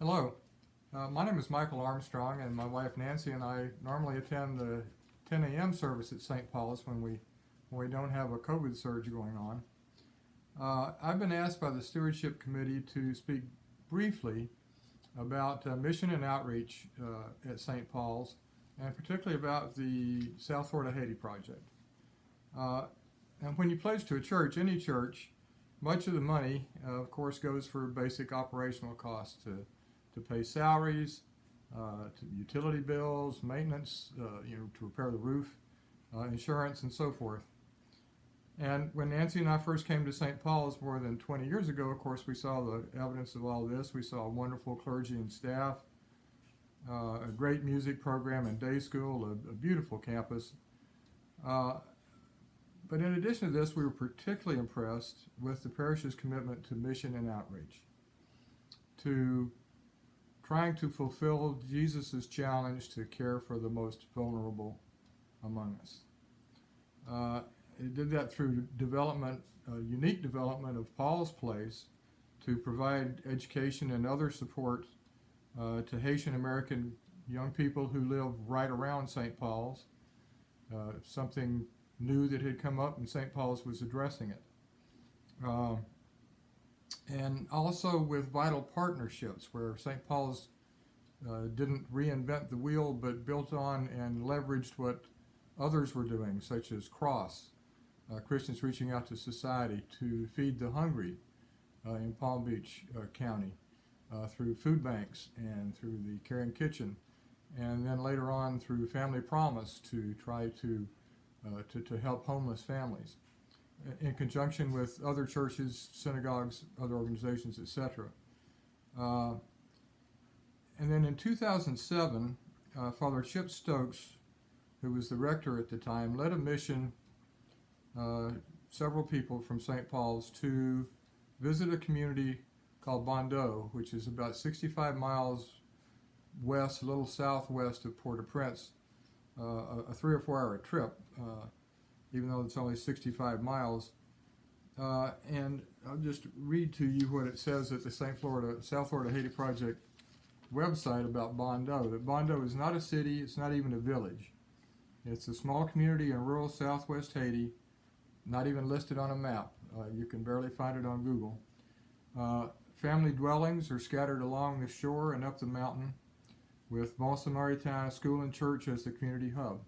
Hello, my name is Michael Armstrong, and my wife Nancy and I normally attend the 10 a.m. service at St. Paul's when we don't have a COVID surge going on. I've been asked by the Stewardship Committee to speak briefly about mission and outreach at St. Paul's, and particularly about the South Florida Haiti Project. Uh, and when you pledge to a church, any church, much of the money, of course, goes for basic operational costs to pay salaries, to utility bills, maintenance, to repair the roof, insurance, and so forth. And when Nancy and I first came to St. Paul's more than 20 years ago, of course, we saw the evidence of all this. We saw wonderful clergy and staff, a great music program and day school, a beautiful campus. Uh, but in addition to this, we were particularly impressed with the parish's commitment to mission and outreach, to trying to fulfill Jesus' challenge to care for the most vulnerable among us. It did that through unique development of Paul's Place to provide education and other support to Haitian American young people who live right around St. Paul's, something new that had come up, and St. Paul's was addressing it. And also with vital partnerships where St. Paul's didn't reinvent the wheel but built on and leveraged what others were doing, such as Cross, Christians reaching out to society to feed the hungry in Palm Beach County through food banks and through the Caring Kitchen, and then later on through Family Promise to try to help homeless families, in conjunction with other churches, synagogues, other organizations, etc. And then in 2007, Father Chip Stokes, who was the rector at the time, led a mission, several people from St. Paul's, to visit a community called Bondo, which is about 65 miles west, a little southwest of Port-au-Prince, a 3 or 4 hour trip, even though it's only 65 miles. And I'll just read to you what it says at the South Florida Haiti Project website about Bondo. That Bondo is not a city, it's not even a village. It's a small community in rural southwest Haiti, not even listed on a map. You can barely find it on Google. Family dwellings are scattered along the shore and up the mountain, with Mont Samaritain School and Church as the community hub.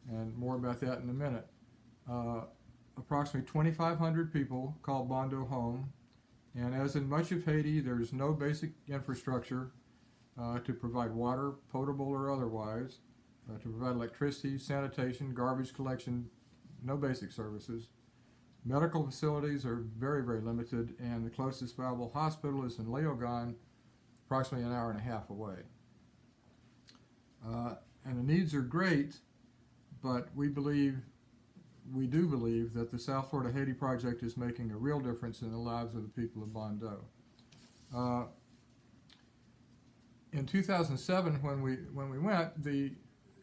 And more about that in a minute. Approximately 2,500 people call Bondo home, and as in much of Haiti, there's no basic infrastructure to provide water, potable or otherwise, to provide electricity, sanitation, garbage collection, no basic services. Medical facilities are very, very limited, and the closest viable hospital is in Leogane, approximately an hour and a half away. And the needs are great, but we do believe that the South Florida Haiti Project is making a real difference in the lives of the people of Bondo. In 2007, when we went, the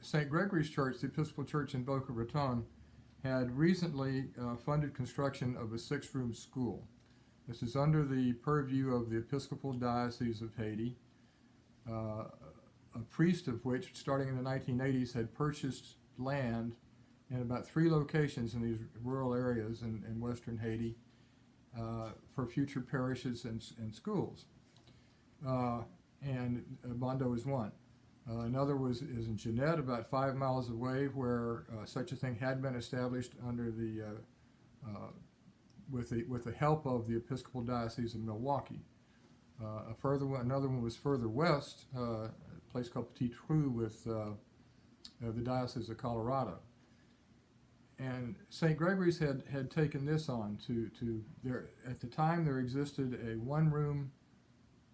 St. Gregory's Church, the Episcopal Church in Boca Raton, had recently funded construction of a 6-room school. This is under the purview of the Episcopal Diocese of Haiti, a priest of which, starting in the 1980s, had purchased land in about 3 locations in these rural areas in western Haiti for future parishes and schools. And Bondo is one. Another is in Jeanette, about 5 miles away, where such a thing had been established under the with the help of the Episcopal Diocese of Milwaukee. Another one was further west, a place called Petit Trou with the Diocese of Colorado. And St. Gregory's had taken this on to there. At the time, there existed a 1-room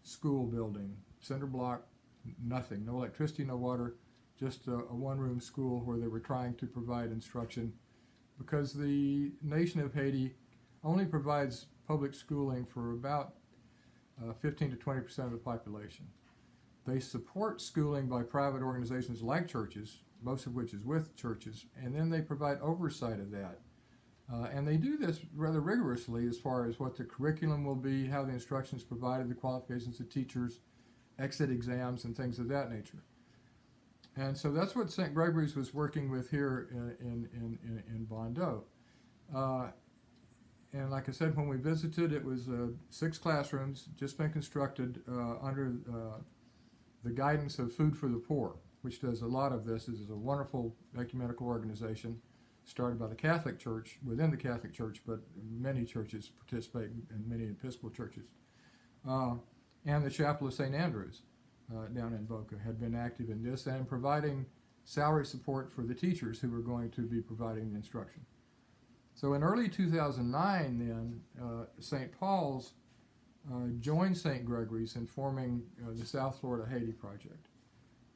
school building, cinder block, nothing, no electricity, no water, just a 1-room school where they were trying to provide instruction, because the nation of Haiti only provides public schooling for about 15 to 20% of the population. They support schooling by private organizations like churches, most of which is with churches, and then they provide oversight of that. And they do this rather rigorously as far as what the curriculum will be, how the instruction is provided, the qualifications of teachers, exit exams and things of that nature. And so that's what St. Gregory's was working with here in Bondo. And like I said, when we visited, it was 6 classrooms, just been constructed under the guidance of Food for the Poor, which does a lot of this. This is a wonderful ecumenical organization started by the Catholic Church, within the Catholic Church, but many churches participate, and many Episcopal churches. And the Chapel of St. Andrews down in Boca had been active in this and providing salary support for the teachers who were going to be providing the instruction. So in early 2009 then, St. Paul's joined St. Gregory's in forming the South Florida Haiti Project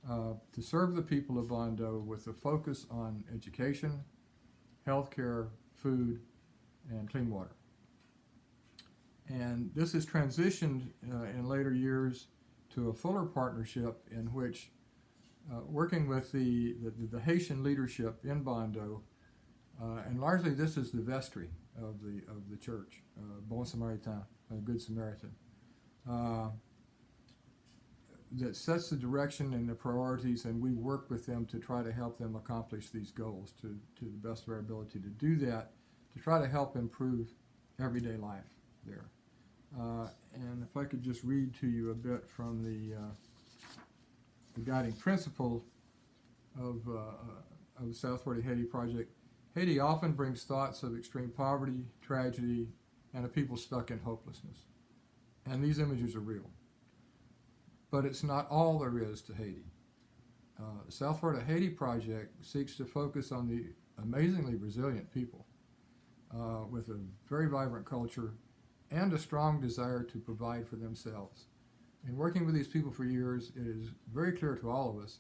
to serve the people of Bondo with a focus on education, healthcare, food, and clean water. And this has transitioned in later years to a fuller partnership in which, working with the Haitian leadership in Bondo, and largely this is the vestry of the church, Bon Samaritain, Good Samaritan, that sets the direction and the priorities, and we work with them to try to help them accomplish these goals to the best of our ability to do that, to try to help improve everyday life there. And if I could just read to you a bit from the guiding principle of the South Florida Haiti Project. Haiti often brings thoughts of extreme poverty, tragedy, and a people stuck in hopelessness. And these images are real. But it's not all there is to Haiti. The South Florida Haiti Project seeks to focus on the amazingly resilient people with a very vibrant culture and a strong desire to provide for themselves. In working with these people for years, it is very clear to all of us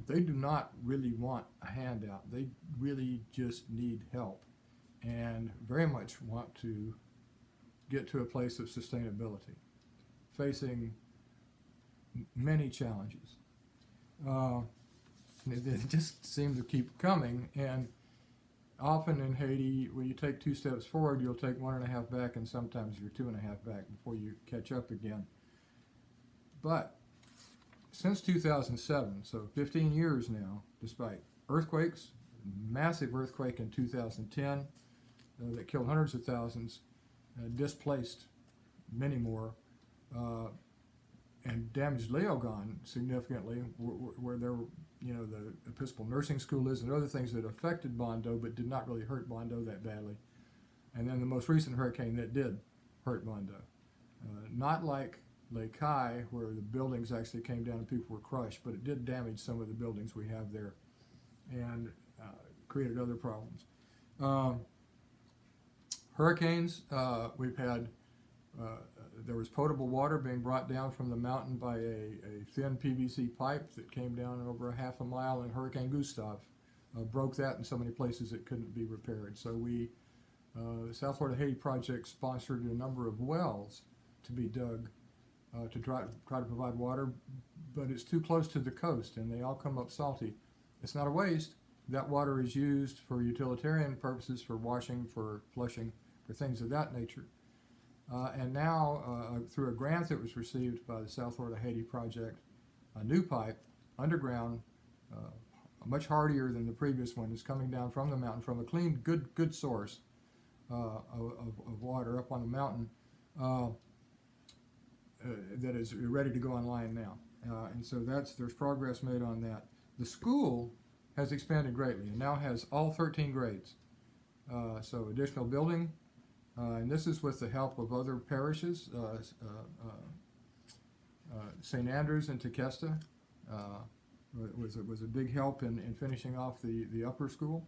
they do not really want a handout. They really just need help and very much want to get to a place of sustainability, facing many challenges. They just seem to keep coming, and often in Haiti, when you take 2 steps forward, you'll take 1.5 back, and sometimes you're 2.5 back before you catch up again. But since 2007, so 15 years now, despite earthquakes, massive earthquake in 2010 that killed hundreds of thousands, displaced many more, and damaged Leogon significantly, where there were, the Episcopal nursing school is, and other things that affected Bondo but did not really hurt Bondo that badly. And then the most recent hurricane that did hurt Bondo. Not like Lake Kai, where the buildings actually came down and people were crushed, but it did damage some of the buildings we have there and created other problems. Hurricanes, we've had, there was potable water being brought down from the mountain by a thin PVC pipe that came down over a half a mile, and Hurricane Gustav broke that in so many places it couldn't be repaired. So the South Florida Haiti Project sponsored a number of wells to be dug to try to provide water, but it's too close to the coast and they all come up salty. It's not a waste. That water is used for utilitarian purposes, for washing, for flushing, for things of that nature. And now, through a grant that was received by the South Florida Haiti Project, a new pipe, underground, much hardier than the previous one, is coming down from the mountain, from a clean, good source of water up on the mountain that is ready to go online now. And so there's progress made on that. The school has expanded greatly and now has all 13 grades. So additional building, and this is with the help of other parishes. St. Andrews and Tequesta was a big help in finishing off the upper school.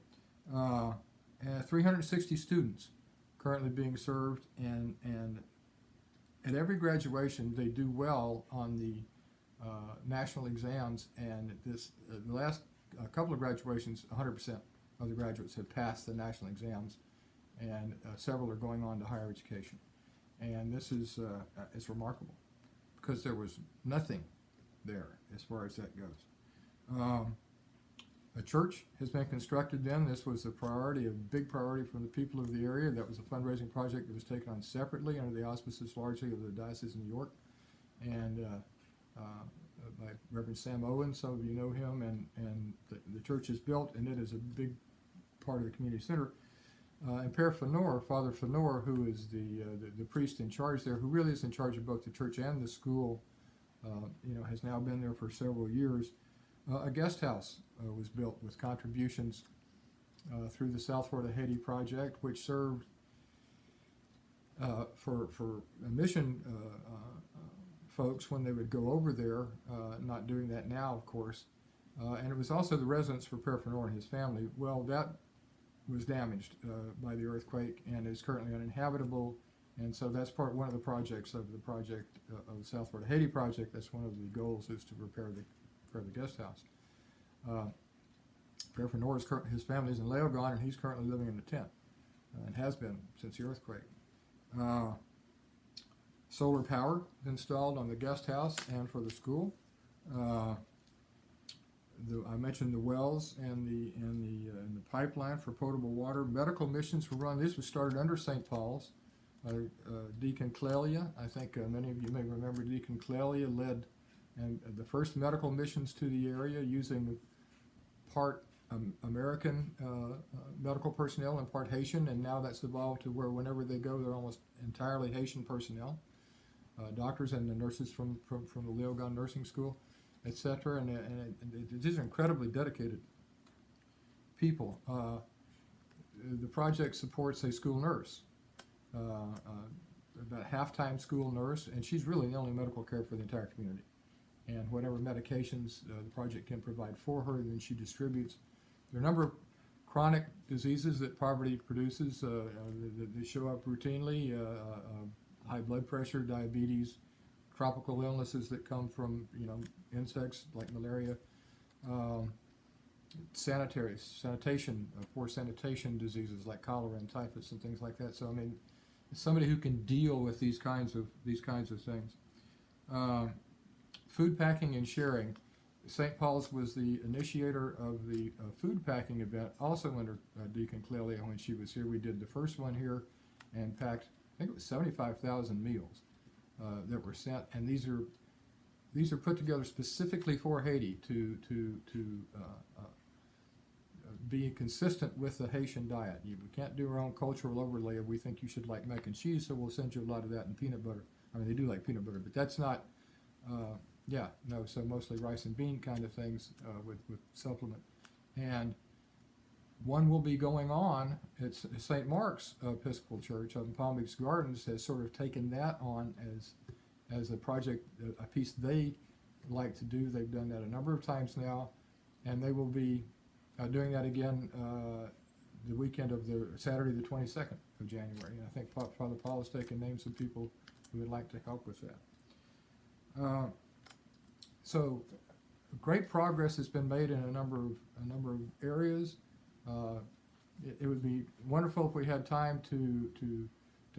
And 360 students currently being served, and at every graduation they do well on the national exams, and the last couple of graduations, 100% of the graduates have passed the national exams, and several are going on to higher education. And this is it's remarkable because there was nothing there as far as that goes. A church has been constructed then. This was a big priority from the people of the area. That was a fundraising project that was taken on separately under the auspices largely of the Diocese of New York. And by Reverend Sam Owens. Some of you know him, and the church is built, and it is a big part of the community center. And Père Fenor, Father Fenor, who is the priest in charge there, who really is in charge of both the church and the school, has now been there for several years. A guest house was built with contributions through the South Florida Haiti Project, which served for mission folks when they would go over there, not doing that now, of course. And it was also the residence for Père Fenor and his family. Well, that was damaged by the earthquake and is currently uninhabitable. And so that's one of the projects of the South Florida Haiti Project. That's one of the goals, is to repair the guest house. Père Fenor, his family is in Leogon, and he's currently living in a tent, and has been since the earthquake. Solar power installed on the guest house and for the school. I mentioned the wells and the pipeline for potable water. Medical missions were run. This was started under St. Paul's. Deacon Clelia, I think many of you may remember Deacon Clelia led the first medical missions to the area, using part American medical personnel and part Haitian, and now that's evolved to where whenever they go, they're almost entirely Haitian personnel, doctors and the nurses from the Leogon Nursing School, etc. And these are incredibly dedicated people. The project supports a school nurse, about a half-time school nurse, and she's really the only medical care for the entire community. And whatever medications the project can provide for her, then she distributes. There are a number of chronic diseases that poverty produces that show up routinely: high blood pressure, diabetes, tropical illnesses that come from insects like malaria, poor sanitation diseases like cholera and typhus and things like that. So I mean, somebody who can deal with these kinds of things. Food packing and sharing. St. Paul's was the initiator of the food packing event, also under Deacon Clelia when she was here. We did the first one here and packed, I think it was 75,000 meals that were sent, and these are put together specifically for Haiti to be consistent with the Haitian diet. We can't do our own cultural overlay of we think you should like mac and cheese, so we'll send you a lot of that and peanut butter. I mean, they do like peanut butter, but that's not. So mostly rice and bean kind of things with supplement. And one will be going on. It's St. Mark's Episcopal Church up in Palm Beach Gardens has sort of taken that on as a project, a piece they like to do. They've done that a number of times now, and they will be doing that again the weekend of Saturday the 22nd of January. And I think Father Paul has taken names of people who would like to help with that. So great progress has been made in a number of areas. It would be wonderful if we had time to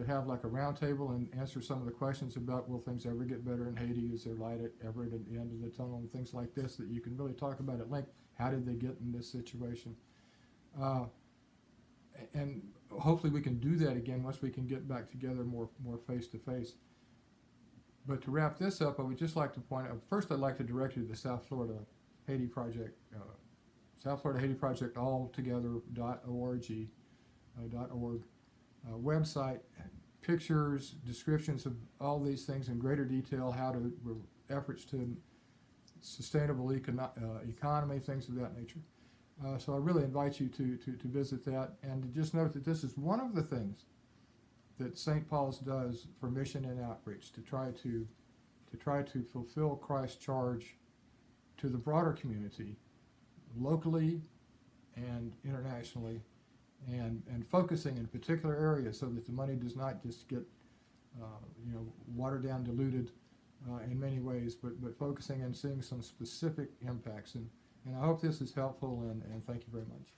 have like a round table and answer some of the questions about, will things ever get better in Haiti? Is there light ever at the end of the tunnel, and things like this that you can really talk about at length. How did they get in this situation? And hopefully we can do that again once we can get back together more face to face. But to wrap this up, I would just like to point out, first I'd like to direct you to the South Florida Haiti Project, South Florida Haiti Project alltogether.org website, pictures, descriptions of all these things in greater detail, efforts to sustainable economy, things of that nature. So I really invite you to visit that, and to just note that this is one of the things that St. Paul's does for mission and outreach, to try to fulfill Christ's charge to the broader community, locally and internationally, and focusing in particular areas so that the money does not just get watered down, diluted in many ways, but focusing and seeing some specific impacts. And I hope this is helpful, and thank you very much.